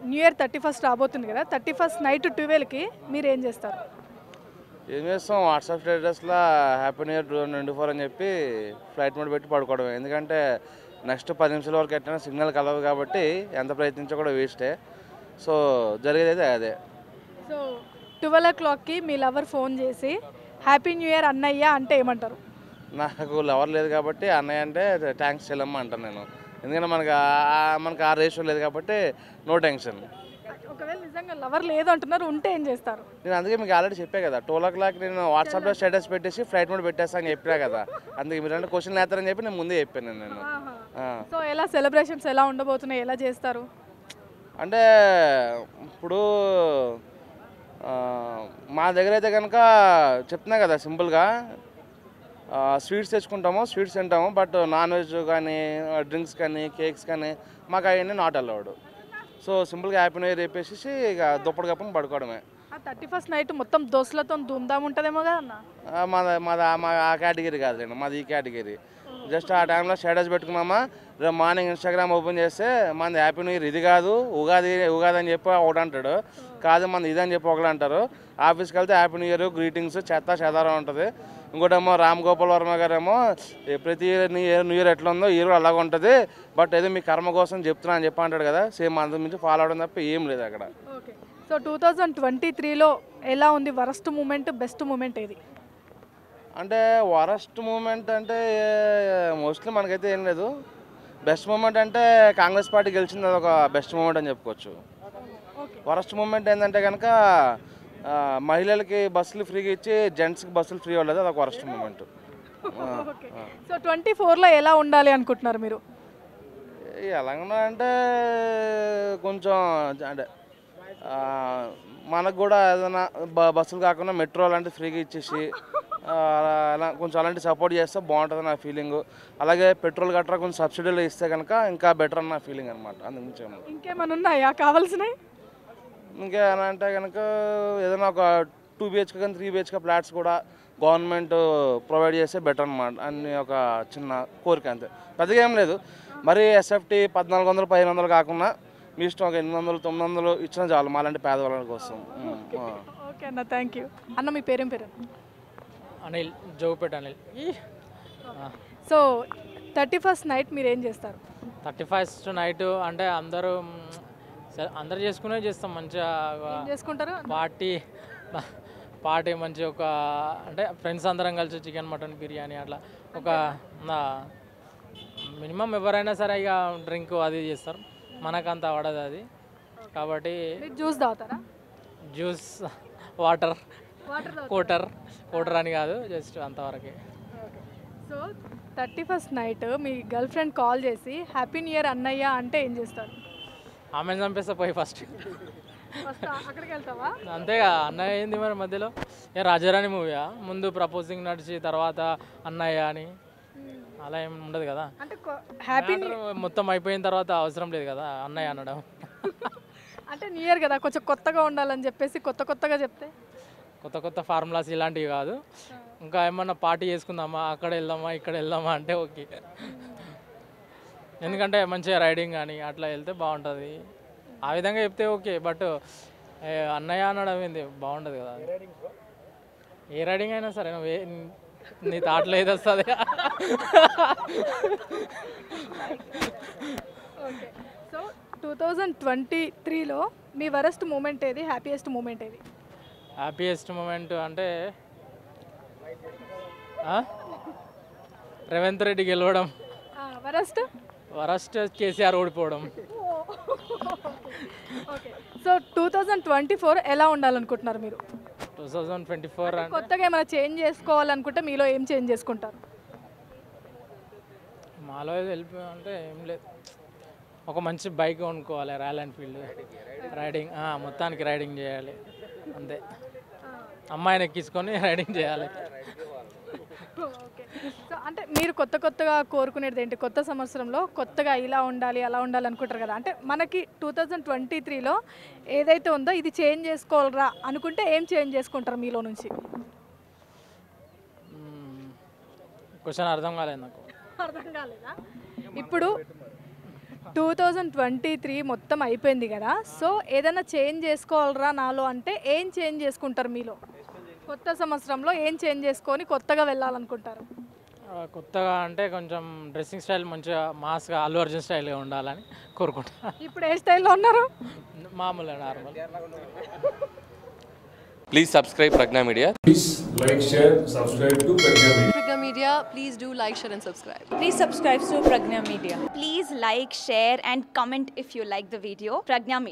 New year 31st రాబోతుంది కదా, 31st night 12కి మీరు ఏం చేస్తారు? ఏం చేస్తాం, వాట్సాప్ స్టేటస్లో హ్యాపీ న్యూ ఇయర్ 2024 అని చెప్పి ఫ్లైట్ మోడ్ పెట్టి పడుకోవడం. ఎందుకంటే నెక్స్ట్ 10 నిమిషాల వరకు ఎట్లా సిగ్నల్ కలవు కాబట్టి ఎంత ప్రయత్నించా కూడా వేస్టే. సో జరిగేది అదే. సో 12 o'clockకి మీ లవర్ ఫోన్ చేసి హ్యాపీ న్యూ ఇయర్ అన్నయ్య అంటే ఏమంటారు? నాకు లవర్ లేదు కాబట్టి అన్నయ్య అంటే థ్యాంక్స్ చెల్లమ్మ అంటాను నేను. ఎందుకంటే మనకు ఆ రేషియో లేదు కాబట్టి నో టెన్షన్. ఒకవేళ నిజంగా లవర్ లేదు అంటున్నారు, ఉంటే ఏం చేస్తారు? నేను అందుకే మీకు ఆల్రెడీ చెప్పే కదా, 12 o'clock నేను వాట్సాప్లో స్టేటస్ పెట్టేసి ఫ్లైట్ మోడ్ పెట్టేస్తా అని చెప్పినా కదా. అందుకే మీరు అంటే క్వశ్చన్ వేస్తారని చెప్పి నేను ముందే చెప్పాను నేను. సో ఎలా సెలబ్రేషన్స్ ఎలా ఉండబోతున్నాయి, ఎలా చేస్తారు? అంటే ఇప్పుడు మా దగ్గర అయితే కనుక చెప్తున్నా కదా, సింపుల్గా స్వీట్స్ తెచ్చుకుంటాము, స్వీట్స్ తింటాము. బట్ నాన్ వెజ్ కానీ డ్రింక్స్ కానీ కేక్స్ కానీ మాకు అవన్నీ నాట్ అలౌడ్. సో సింపుల్గా హ్యాపీ న్యూ ఇయర్ చెప్పేసి ఇక దుప్పటి కప్పుని పడుకోవడమే. 31st నైట్ మొత్తం దోస్తులతో ధూమ్ధామ్ ఉంటుందేమో కదా అన్న? మా ఆ కేటగిరీ కాదులేండి, మాది ఈ కేటగిరీ. జస్ట్ ఆ టైంలో స్టేటస్ పెట్టుకున్నామా, రేపు మార్నింగ్ ఇన్స్టాగ్రామ్ ఓపెన్ చేస్తే మనది హ్యాపీ న్యూ ఇయర్ ఇది కాదు, ఉగాది అని చెప్పి ఒకటి అంటాడు, కాదు మనది ఇది అని చెప్పి ఒకళ్ళు అంటారు. ఆఫీస్కి వెళ్తే హ్యాపీ న్యూ ఇయర్ గ్రీటింగ్స్ చెదారం ఉంటుంది. ఇంకోటేమో రామ్ గోపాల్ వర్మ గారేమో ప్రతి న్యూ ఇయర్ ఎట్లా ఉందో ఇయర్ అలాగ ఉంటుంది, బట్ ఏదో మీ కర్మ కోసం చెప్తున్నా అని చెప్పి అంటాడు కదా. సేమ్ అంత మించి ఫాలో అవడం తప్ప ఏం లేదు అక్కడ. సో 2023లో ఎలా ఉంది? వరస్ట్ మూమెంట్, బెస్ట్ మూమెంట్ ఏది? అంటే వరస్ట్ మూమెంట్ అంటే మోస్ట్లీ మనకైతే ఏం లేదు. బెస్ట్ మూమెంట్ అంటే కాంగ్రెస్ పార్టీ గెలిచింది, అదొక బెస్ట్ మూమెంట్ అని చెప్పుకోవచ్చు. వరస్ట్ మూమెంట్ ఏంటంటే కనుక మహిళలకి బస్సులు ఫ్రీగా ఇచ్చి జెంట్స్కి బస్సులు ఫ్రీ అవ్వలేదు, అదొక వరస్ట్ మూమెంట్. సో 24లో ఎలా ఉండాలి అనుకుంటున్నారు మీరు? ఎలాగన్నా అంటే కొంచెం అంటే మనకు కూడా ఏదైనా బస్సులు కాకుండా మెట్రో అలాంటివి ఫ్రీగా ఇచ్చేసి అలా కొంచెం అలాంటి సపోర్ట్ చేస్తే బాగుంటుంది నా ఫీలింగ్. అలాగే పెట్రోల్ గట్రా కొంచెం సబ్సిడీలు ఇస్తే కనుక ఇంకా బెటర్ అని నా ఫీలింగ్ అనమాట. అందుకు ఇంకేమైనా ఉన్నాయా కావాల్సినవి? ఇంకేమైనా అంటే కనుక ఏదైనా ఒక 2 BHK కానీ 3 BHK ఫ్లాట్స్ కూడా గవర్నమెంట్ ప్రొవైడ్ చేస్తే బెటర్ అనమాట అని ఒక చిన్న కోరిక, అంతే. పెద్దగా ఏం లేదు. మరి ఎస్ఎఫ్టీ 1400 1500 కాకుండా మీ ఇష్టం ఒక 800 900 ఇచ్చినా చాలు మాలాంటి పేదవాళ్ళ కోసం. ఓకే అన్న, థ్యాంక్ యూ. అన్న మీ పేరేం పేరు? Anil, Jogupeta Anil. So 31st night మీరు ఏం చేస్తారు? 31st నైట్ అంటే అందరూ చేసుకునే చేస్తాం మంచిగా చేసుకుంటారు. పార్టీ మంచి ఒక అంటే ఫ్రెండ్స్ అందరం కలిసి చికెన్ మటన్ బిర్యానీ అట్లా ఒక మినిమం ఎవరైనా సరే ఇక డ్రింక్ అది చేస్తారు, మనకంత పడదు అది కాబట్టి. జ్యూస్ తాగుతారా? జ్యూస్, వాటర్ కోటర్ అని కాదు, జస్ట్ అంతవరకే. సో 31st నైట్ మీ గర్ల్ ఫ్రెండ్ కాల్ చేసి హ్యాపీ న్యూ ఇయర్ అన్నయ్య అంటే ఏం చేస్తారు? ఆమెను చంపేస్తా పోయి ఫస్ట్. అక్కడికి వెళ్తావా? అంతేగా, అన్నయ్య ఏంది మరి మధ్యలో? రాజారాణి మూవీయా? ముందు ప్రపోజింగ్ నడిచి తర్వాత అన్నయ్య అని అలా ఏం ఉండదు కదా. అంటే హ్యాపీ మొత్తం అయిపోయిన తర్వాత అవసరం లేదు కదా అన్నయ్య అనడం. అంటే న్యూ ఇయర్ కదా, కొంచెం కొత్తగా ఉండాలని చెప్పేసి కొత్తగా చెప్తే కొత్త ఫార్ములాస్ ఇలాంటివి కాదు. ఇంకా ఏమన్నా పార్టీ చేసుకుందామా, అక్కడ వెళ్దామా ఇక్కడ వెళ్దామా అంటే ఓకే. ఎందుకంటే మంచిగా రైడింగ్ కానీ అట్లా వెళ్తే బాగుంటుంది, ఆ విధంగా చెప్తే ఓకే. బట్ అన్నయ్య అనడం ఏంది బాగుండదు కదా. ఏ రైడింగ్ అయినా సరే నీ తాటలో ఏది వస్తుంది. సో 2023లో మీ వరస్ట్ మూమెంట్ ఏది, హ్యాపీయెస్ట్ మూమెంట్ ఏది? హ్యాపీయెస్ట్ మూమెంట్ అంటే రేవంత్ రెడ్డి గెలవడం. వరస్ట్ కేసీఆర్ ఓడిపోవడం. ఓకే. సో 2024 ఎలా ఉండాలనుకుంటున్నారు మీరు? 2024 కొత్తగా ఏమైనా చేంజ్ చేసుకోవాలనుకుంటే మీలో ఏం చేంజ్ చేసుకుంటారు? మాలో వెళ్ళి అంటే ఏం లేదు, ఒక మంచి బైక్ కొనుక్కోవాలి, రాయల్ ఎన్ఫీల్డ్ రైడింగ్, మొత్తానికి రైడింగ్ చేయాలి అంతే. అమ్మాయిని ఎక్కించుకొని రైడింగ్ చేయాలి. సో అంటే మీరు కొత్తగా కోరుకునేది ఏంటి? కొత్త సంవత్సరంలో కొత్తగా ఇలా ఉండాలి అలా ఉండాలి అనుకుంటారు కదా, అంటే మనకి 2023లో ఏదైతే ఉందో ఇది చేంజ్ చేసుకోవాలరా అనుకుంటే ఏం చేంజ్ చేసుకుంటారు మీలో నుంచి? క్వశ్చన్ అర్థం కాలేదు నాకు. అర్థం కాలేదా? ఇప్పుడు 2023 మొత్తం అయిపోయింది కదా, సో ఏదైనా చేంజ్ చేసుకోవాలరా నాలో అంటే ఏం చేంజ్ చేసుకుంటారు మీలో? కొత్త సంవత్సరంలో ఏం చేంజ్ చేసుకొని కొత్తగా వెళ్ళాలనుకుంటారు? కొత్తగా అంటే కొంచెం డ్రెస్సింగ్ స్టైల్ మంచిగా మాస్గా అల్లు అర్జున్ స్టైల్గా ఉండాలని కోరుకుంటా. ఇప్పుడు ఏ స్టైల్లో ఉన్నారు? మామూలుగా normal. Please subscribe Pragna Media. Please like, share, subscribe to Pragna Media. Pragna Media, please do like, share and subscribe. Please subscribe to Pragna Media. Please like, share and comment if you like the video. Pragna Media.